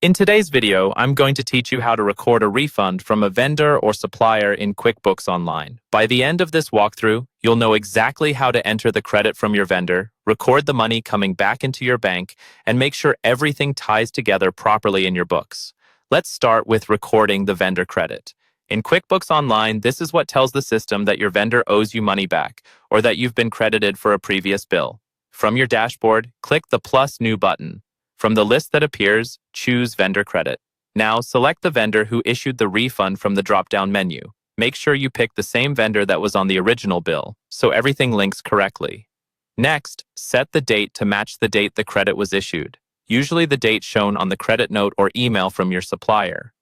In today's video, I'm going to teach you how to record a refund from a vendor or supplier in QuickBooks Online. By the end of this walkthrough, you'll know exactly how to enter the credit from your vendor, record the money coming back into your bank, and make sure everything ties together properly in your books. Let's start with recording the vendor credit. In QuickBooks Online, this is what tells the system that your vendor owes you money back or that you've been credited for a previous bill. From your dashboard, click the plus new button. From the list that appears, choose Vendor Credit. Now, select the vendor who issued the refund from the drop-down menu. Make sure you pick the same vendor that was on the original bill, so everything links correctly. Next, set the date to match the date the credit was issued, usually the date shown on the credit note or email from your supplier.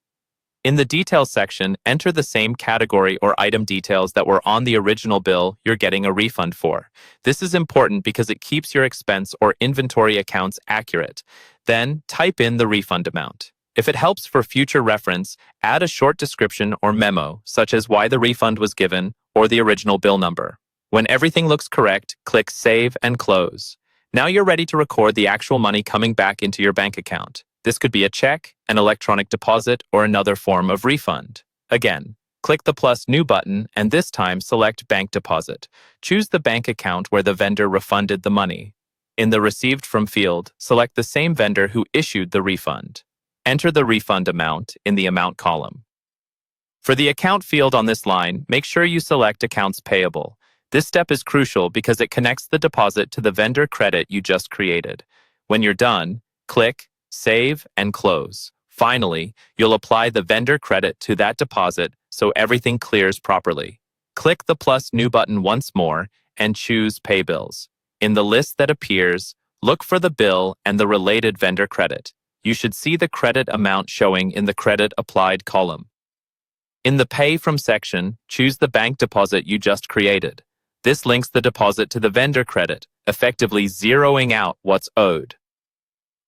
In the Details section, enter the same category or item details that were on the original bill you're getting a refund for. This is important because it keeps your expense or inventory accounts accurate. Then, type in the refund amount. If it helps for future reference, add a short description or memo, such as why the refund was given or the original bill number. When everything looks correct, click Save and Close. Now you're ready to record the actual money coming back into your bank account. This could be a check, an electronic deposit, or another form of refund. Again, click the plus new button and this time select Bank Deposit. Choose the bank account where the vendor refunded the money. In the Received From field, select the same vendor who issued the refund. Enter the refund amount in the Amount column. For the Account field on this line, make sure you select Accounts Payable. This step is crucial because it connects the deposit to the vendor credit you just created. When you're done, click Save and Close. Finally, you'll apply the vendor credit to that deposit so everything clears properly. Click the plus new button once more and choose Pay Bills. In the list that appears, look for the bill and the related vendor credit. You should see the credit amount showing in the Credit Applied column. In the Pay From section, choose the bank deposit you just created. This links the deposit to the vendor credit, effectively zeroing out what's owed.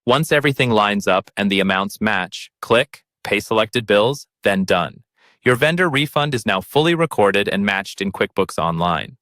Once everything lines up and the amounts match, click Pay Selected Bills, then Done. Your vendor refund is now fully recorded and matched in QuickBooks Online.